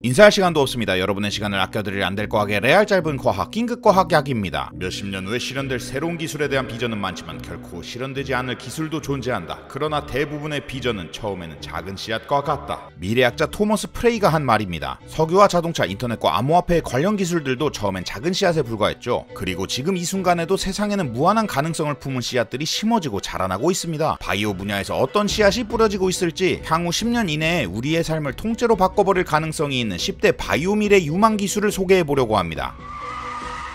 인사할 시간도 없습니다. 여러분의 시간을 아껴드릴 안될과학의 레알 짧은 과학, 긴급과학 약입니다. 몇십 년 후에 실현될 새로운 기술에 대한 비전은 많지만 결코 실현되지 않을 기술도 존재한다. 그러나 대부분의 비전은 처음에는 작은 씨앗과 같다. 미래학자 토머스 프레이가 한 말입니다. 석유와 자동차, 인터넷과 암호화폐의 관련 기술들도 처음엔 작은 씨앗에 불과했죠. 그리고 지금 이 순간에도 세상에는 무한한 가능성을 품은 씨앗들이 심어지고 자라나고 있습니다. 바이오 분야에서 어떤 씨앗이 뿌려지고 있을지, 향후 10년 이내에 우리의 삶을 통째로 바꿔버릴 가능성이 있는 10대 바이오 미래 유망 기술을 소개해보려고 합니다.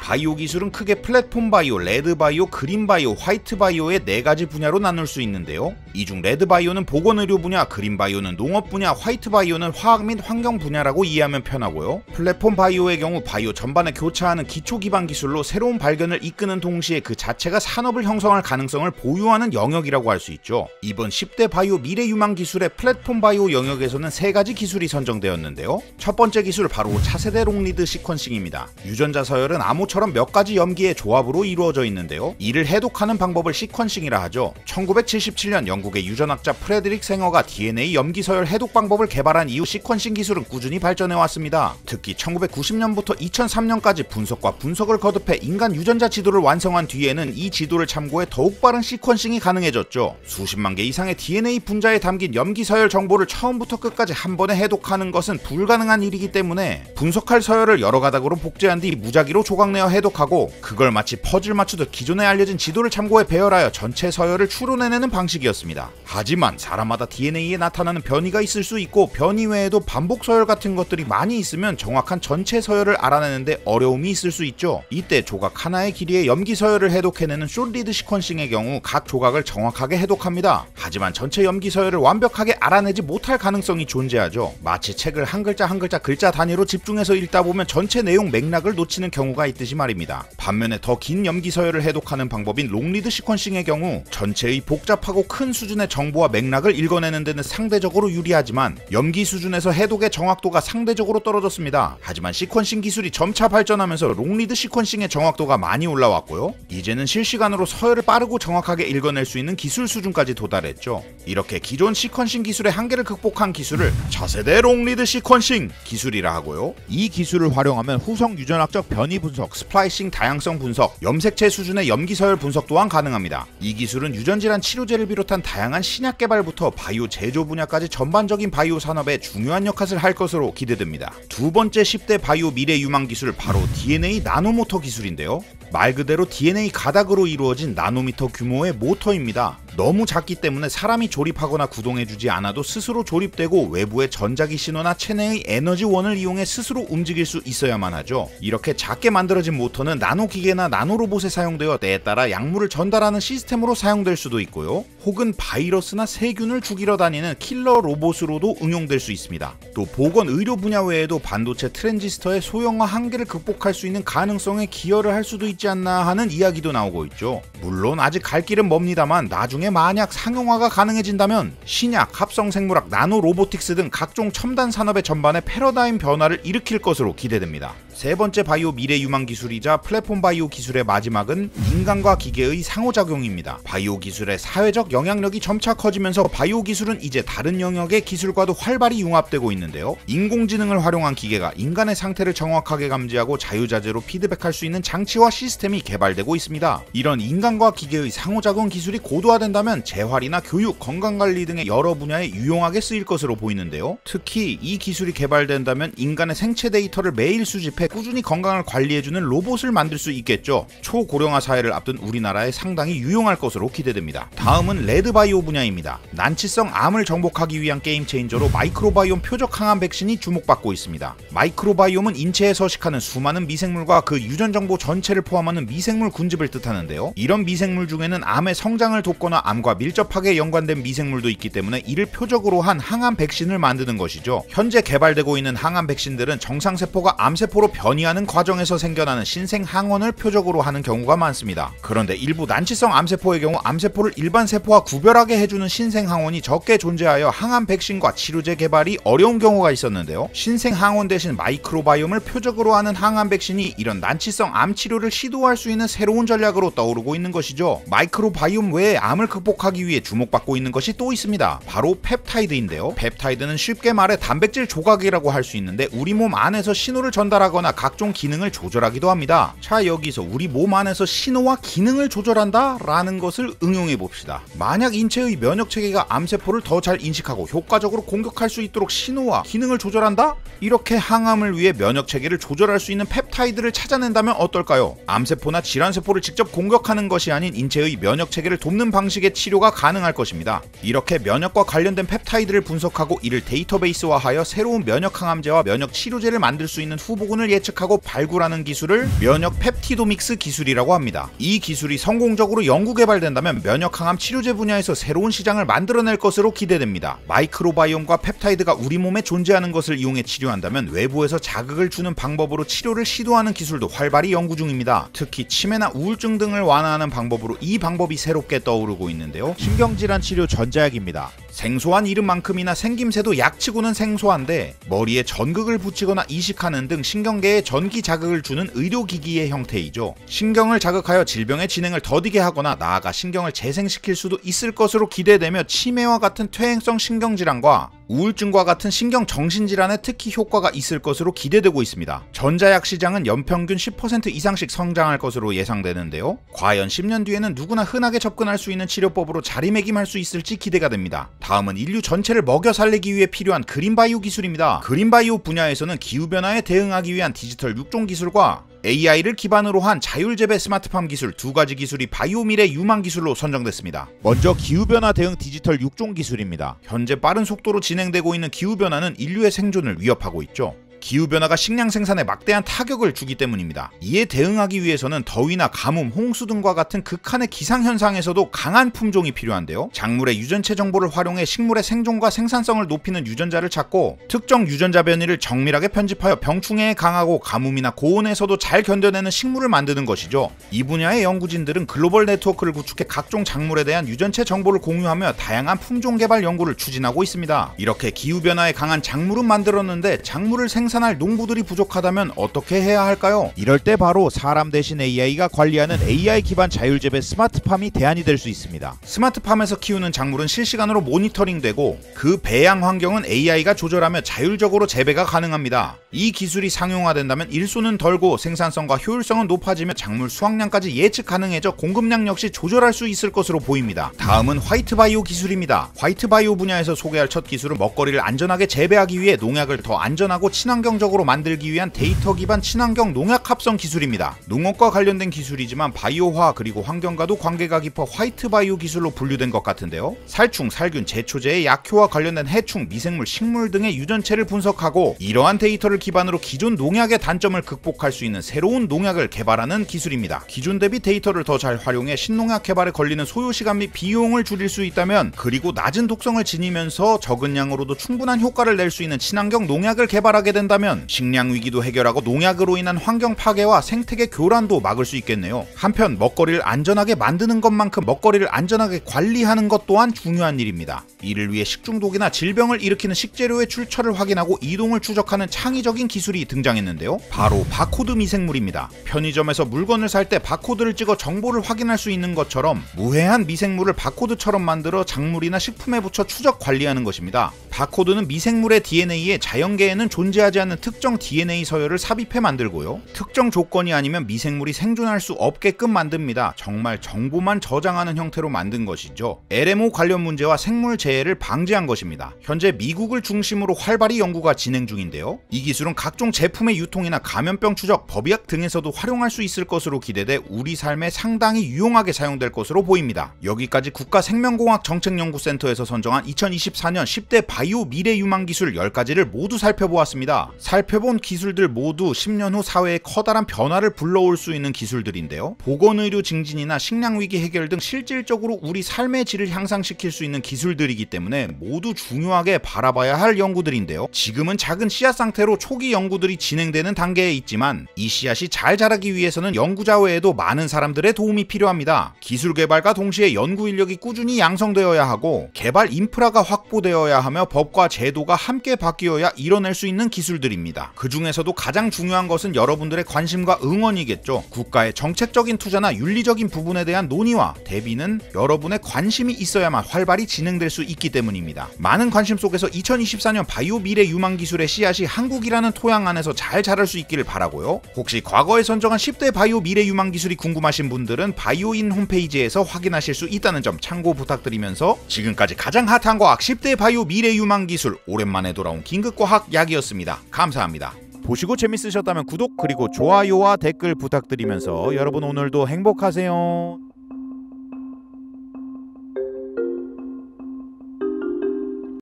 바이오 기술은 크게 플랫폼 바이오, 레드 바이오, 그린 바이오, 화이트 바이오의 4가지 분야로 나눌 수 있는데요. 이 중 레드 바이오는 보건의료 분야, 그린 바이오는 농업 분야, 화이트 바이오는 화학 및 환경 분야라고 이해하면 편하고요. 플랫폼 바이오의 경우 바이오 전반에 교차하는 기초 기반 기술로 새로운 발견을 이끄는 동시에 그 자체가 산업을 형성할 가능성을 보유하는 영역이라고 할 수 있죠. 이번 10대 바이오 미래 유망 기술의 플랫폼 바이오 영역에서는 3가지 기술이 선정되었는데요. 첫 번째 기술 바로 차세대 롱리드 시퀀싱입니다. 유전자 서열은 암호처럼 몇 가지 염기의 조합으로 이루어져 있는데요. 이를 해독하는 방법을 시퀀싱이라 하죠. 1977년 영국의 유전학자 프레드릭 생어가 DNA 염기 서열 해독 방법을 개발한 이후 시퀀싱 기술은 꾸준히 발전해 왔습니다. 특히 1990년부터 2003년까지 분석과 분석을 거듭해 인간 유전자 지도를 완성한 뒤에는 이 지도를 참고해 더욱 빠른 시퀀싱이 가능해졌죠. 수십만 개 이상의 DNA 분자에 담긴 염기 서열 정보를 처음부터 끝까지 한 번에 해독하는 것은 불가능한 일이기 때문에 분석할 서열을 여러 가닥으로 복제한 뒤 무작위로 조각내어 해독하고 그걸 마치 퍼즐 맞추듯 기존에 알려진 지도를 참고해 배열하여 전체 서열을 추론해내는 방식이었습니다. 하지만 사람마다 DNA에 나타나는 변이가 있을 수 있고 변이 외에도 반복 서열 같은 것들이 많이 있으면 정확한 전체 서열을 알아내는데 어려움이 있을 수 있죠. 이때 조각 하나의 길이의 염기 서열을 해독해내는 숏리드 시퀀싱의 경우 각 조각을 정확하게 해독합니다. 하지만 전체 염기 서열을 완벽하게 알아내지 못할 가능성이 존재하죠. 마치 책을 한 글자 한 글자 글자 단위로 집중해서 읽다 보면 전체 내용 맥락을 놓치는 경우가 있듯이 말입니다. 반면에 더 긴 염기 서열을 해독하는 방법인 롱리드 시퀀싱의 경우 전체의 복잡하고 큰 수준의 정보와 맥락을 읽어내는 데는 상대적으로 유리하지만 염기 수준에서 해독의 정확도가 상대적으로 떨어졌습니다. 하지만 시퀀싱 기술이 점차 발전하면서 롱리드 시퀀싱의 정확도가 많이 올라왔고요. 이제는 실시간으로 서열을 빠르고 정확하게 읽어낼 수 있는 기술 수준까지 도달했죠. 이렇게 기존 시퀀싱 기술의 한계를 극복한 기술을 차세대 롱리드 시퀀싱 기술이라 하고요. 이 기술을 활용하면 후성 유전학적 변이 분석, 스플라이싱 다양성 분석, 염색체 수준의 염기 서열 분석 또한 가능합니다. 이 기술은 유전질환 치료제를 비롯한 다양한 신약 개발부터 바이오 제조 분야까지 전반적인 바이오 산업에 중요한 역할을 할 것으로 기대됩니다. 두 번째 10대 바이오 미래 유망 기술 바로 DNA 나노모터 기술인데요. 말 그대로 DNA 가닥으로 이루어진 나노미터 규모의 모터입니다. 너무 작기 때문에 사람이 조립하거나 구동해주지 않아도 스스로 조립되고 외부의 전자기 신호나 체내의 에너지원을 이용해 스스로 움직일 수 있어야만 하죠. 이렇게 작게 만들어진 모터는 나노기계나 나노로봇에 사용되어 때에 따라 약물을 전달하는 시스템으로 사용될 수도 있고요. 혹은 바이러스나 세균을 죽이러 다니는 킬러 로봇으로도 응용될 수 있습니다. 또 보건 의료 분야 외에도 반도체 트랜지스터의 소형화 한계를 극복할 수 있는 가능성에 기여를 할 수도 있지 않나 하는 이야기도 나오고 있죠. 물론 아직 갈 길은 멉니다만 나중에 만약 상용화가 가능해진다면 신약, 합성생물학, 나노로보틱스 등 각종 첨단 산업의 전반에 패러다임 변화를 일으킬 것으로 기대됩니다. 세 번째 바이오 미래 유망 기술이자 플랫폼 바이오 기술의 마지막은 인간과 기계의 상호작용입니다. 바이오 기술의 사회적 영향력이 점차 커지면서 바이오 기술은 이제 다른 영역의 기술과도 활발히 융합되고 있는데요. 인공지능을 활용한 기계가 인간의 상태를 정확하게 감지하고 자유자재로 피드백할 수 있는 장치와 시스템이 개발되고 있습니다. 이런 인간과 기계의 상호작용 기술이 고도화된다면 재활이나 교육, 건강관리 등의 여러 분야에 유용하게 쓰일 것으로 보이는데요. 특히 이 기술이 개발된다면 인간의 생체 데이터를 매일 수집해 꾸준히 건강을 관리해주는 로봇을 만들 수 있겠죠. 초고령화 사회를 앞둔 우리나라에 상당히 유용할 것으로 기대됩니다. 다음은 레드바이오 분야입니다. 난치성 암을 정복하기 위한 게임 체인저로 마이크로바이옴 표적 항암 백신이 주목받고 있습니다. 마이크로바이옴은 인체에 서식하는 수많은 미생물과 그 유전 정보 전체를 포함하는 미생물 군집을 뜻하는데요. 이런 미생물 중에는 암의 성장을 돕거나 암과 밀접하게 연관된 미생물도 있기 때문에 이를 표적으로 한 항암 백신을 만드는 것이죠. 현재 개발되고 있는 항암 백신들은 정상세포가 암세포로 변이하는 과정에서 생겨나는 신생 항원을 표적으로 하는 경우가 많습니다. 그런데 일부 난치성 암세포의 경우 암세포를 일반 세포와 구별하게 해주는 신생 항원이 적게 존재하여 항암 백신과 치료제 개발이 어려운 경우가 있었는데요. 신생 항원 대신 마이크로바이옴을 표적으로 하는 항암 백신이 이런 난치성 암 치료를 시도할 수 있는 새로운 전략으로 떠오르고 있는 것이죠. 마이크로바이옴 외에 암을 극복하기 위해 주목받고 있는 것이 또 있습니다. 바로 펩타이드인데요. 펩타이드는 쉽게 말해 단백질 조각이라고 할 수 있는데 우리 몸 안에서 신호를 전달하거나 각종 기능을 조절하기도 합니다. 자, 여기서 우리 몸 안에서 신호와 기능을 조절한다 라는 것을 응용해 봅시다. 만약 인체의 면역체계가 암세포를 더 잘 인식하고 효과적으로 공격할 수 있도록 신호와 기능을 조절한다? 이렇게 항암을 위해 면역체계를 조절할 수 있는 펩타이드를 찾아낸다면 어떨까요? 암세포나 질환세포를 직접 공격하는 것이 아닌 인체의 면역체계를 돕는 방식의 치료가 가능할 것입니다. 이렇게 면역과 관련된 펩타이드를 분석하고 이를 데이터베이스화하여 새로운 면역항암제와 면역치료제를 만들 수 있는 후보군을 예측하고 발굴하는 기술을 면역펩티도믹스 기술이라고 합니다. 이 기술이 성공적으로 연구개발된다면 면역항암 치료제 분야에서 새로운 시장을 만들어낼 것으로 기대됩니다. 마이크로바이옴과 펩타이드가 우리 몸에 존재하는 것을 이용해 치료한다면 외부에서 자극을 주는 방법으로 치료를 시도하는 기술도 활발히 연구 중입니다. 특히 치매나 우울증 등을 완화하는 방법으로 이 방법이 새롭게 떠오르고 있는데요. 신경질환 치료 전자약입니다. 생소한 이름만큼이나 생김새도 약치고는 생소한데 머리에 전극을 붙이거나 이식하는 등 신경계에 전기 자극을 주는 의료기기의 형태이죠. 신경을 자극하여 질병의 진행을 더디게 하거나 나아가 신경을 재생시킬 수도 있을 것으로 기대되며 치매와 같은 퇴행성 신경질환과 우울증과 같은 신경정신질환에 특히 효과가 있을 것으로 기대되고 있습니다. 전자약 시장은 연평균 10% 이상씩 성장할 것으로 예상되는데요. 과연 10년 뒤에는 누구나 흔하게 접근할 수 있는 치료법으로 자리매김할 수 있을지 기대가 됩니다. 다음은 인류 전체를 먹여 살리기 위해 필요한 그린바이오 기술입니다. 그린바이오 분야에서는 기후변화에 대응하기 위한 디지털 육종 기술과 AI를 기반으로 한 자율재배 스마트팜 기술 두 가지 기술이 바이오 미래 유망 기술로 선정됐습니다. 먼저 기후변화 대응 디지털 육종 기술입니다. 현재 빠른 속도로 진행되고 있는 기후변화는 인류의 생존을 위협하고 있죠. 기후변화가 식량 생산에 막대한 타격을 주기 때문입니다. 이에 대응하기 위해서는 더위나 가뭄, 홍수 등과 같은 극한의 기상현상에서도 강한 품종이 필요한데요. 작물의 유전체 정보를 활용해 식물의 생존과 생산성을 높이는 유전자를 찾고 특정 유전자 변이를 정밀하게 편집하여 병충해에 강하고 가뭄이나 고온에서도 잘 견뎌내는 식물을 만드는 것이죠. 이 분야의 연구진들은 글로벌 네트워크를 구축해 각종 작물에 대한 유전체 정보를 공유하며 다양한 품종 개발 연구를 추진하고 있습니다. 이렇게 기후변화에 강한 작물은 만들었는데 작물을 생산할 농부들이 부족하다면 어떻게 해야 할까요? 이럴 때 바로 사람 대신 AI가 관리하는 AI 기반 자율재배 스마트팜이 대안이 될 수 있습니다. 스마트팜에서 키우는 작물은 실시간으로 모니터링되고 그 배양 환경은 AI가 조절하며 자율적으로 재배가 가능합니다. 이 기술이 상용화된다면 일손은 덜고 생산성과 효율성은 높아지며 작물 수확량까지 예측 가능해져 공급량 역시 조절할 수 있을 것으로 보입니다. 다음은 화이트바이오 기술입니다. 화이트바이오 분야에서 소개할 첫 기술은 먹거리를 안전하게 재배하기 위해 농약을 더 안전하고 친환경적으로 만들기 위한 데이터 기반 친환경 농약 합성 기술입니다. 농업과 관련된 기술이지만 바이오화 그리고 환경과도 관계가 깊어 화이트바이오 기술로 분류된 것 같은데요. 살충, 살균, 제초제의 약효와 관련된 해충, 미생물, 식물 등의 유전체를 분석하고 이러한 데이터를 기반으로 기존 농약의 단점을 극복할 수 있는 새로운 농약을 개발하는 기술입니다. 기존 대비 데이터를 더 잘 활용해 신농약 개발에 걸리는 소요시간 및 비용을 줄일 수 있다면 그리고 낮은 독성을 지니면서 적은 양으로도 충분한 효과를 낼 수 있는 친환경 농약을 개발하게 된다면 식량 위기도 해결하고 농약으로 인한 환경 파괴와 생태계 교란도 막을 수 있겠네요. 한편 먹거리를 안전하게 만드는 것만큼 먹거리를 안전하게 관리하는 것 또한 중요한 일입니다. 이를 위해 식중독이나 질병을 일으키는 식재료의 출처를 확인하고 이동을 추적하는 창의적인 기술이 등장했는데요. 바로 바코드 미생물입니다. 편의점에서 물건을 살 때 바코드를 찍어 정보를 확인할 수 있는 것처럼 무해한 미생물을 바코드처럼 만들어 작물이나 식품에 붙여 추적 관리하는 것입니다. 바코드는 미생물의 DNA에 자연계에는 존재하지 않는 특정 DNA 서열을 삽입해 만들고요. 특정 조건이 아니면 미생물이 생존할 수 없게끔 만듭니다. 정말 정보만 저장하는 형태로 만든 것이죠. LMO 관련 문제와 생물 재해를 방지한 것입니다. 현재 미국을 중심으로 활발히 연구가 진행 중인데요. 이 기술은 각종 제품의 유통이나 감염병 추적, 법의학 등에서도 활용할 수 있을 것으로 기대돼 우리 삶에 상당히 유용하게 사용될 것으로 보입니다. 여기까지 국가생명공학정책연구센터에서 선정한 2024년 10대 바이오 미래 유망 기술 10가지를 모두 살펴보았습니다. 살펴본 기술들 모두 10년 후 사회에 커다란 변화를 불러올 수 있는 기술들인데요. 보건의료 증진이나 식량위기 해결 등 실질적으로 우리 삶의 질을 향상시킬 수 있는 기술들이기 때문에 모두 중요하게 바라봐야 할 연구들인데요. 지금은 작은 씨앗 상태로 초기 연구들이 진행되는 단계에 있지만 이 씨앗이 잘 자라기 위해서는 연구자 외에도 많은 사람들의 도움이 필요합니다. 기술 개발과 동시에 연구 인력이 꾸준히 양성되어야 하고 개발 인프라가 확보되어야 하며 법과 제도가 함께 바뀌어야 이뤄낼 수 있는 기술들입니다. 그 중에서도 가장 중요한 것은 여러분들의 관심과 응원이겠죠. 국가의 정책적인 투자나 윤리적인 부분에 대한 논의와 대비는 여러분의 관심이 있어야만 활발히 진행될 수 있기 때문입니다. 많은 관심 속에서 2024년 바이오 미래 유망 기술의 씨앗이 한국이라는 토양 안에서 잘 자랄 수 있기를 바라고요. 혹시 과거에 선정한 10대 바이오 미래 유망 기술이 궁금하신 분들은 바이오인 홈페이지에서 확인하실 수 있다는 점 참고 부탁드리면서, 지금까지 가장 핫한 과학 10대 바이오 미래 유망 기술, 오랜만에 돌아온 긴급과학 약이었습니다. 감사합니다. 보시고 재밌으셨다면 구독 그리고 좋아요와 댓글 부탁드리면서 여러분 오늘도 행복하세요.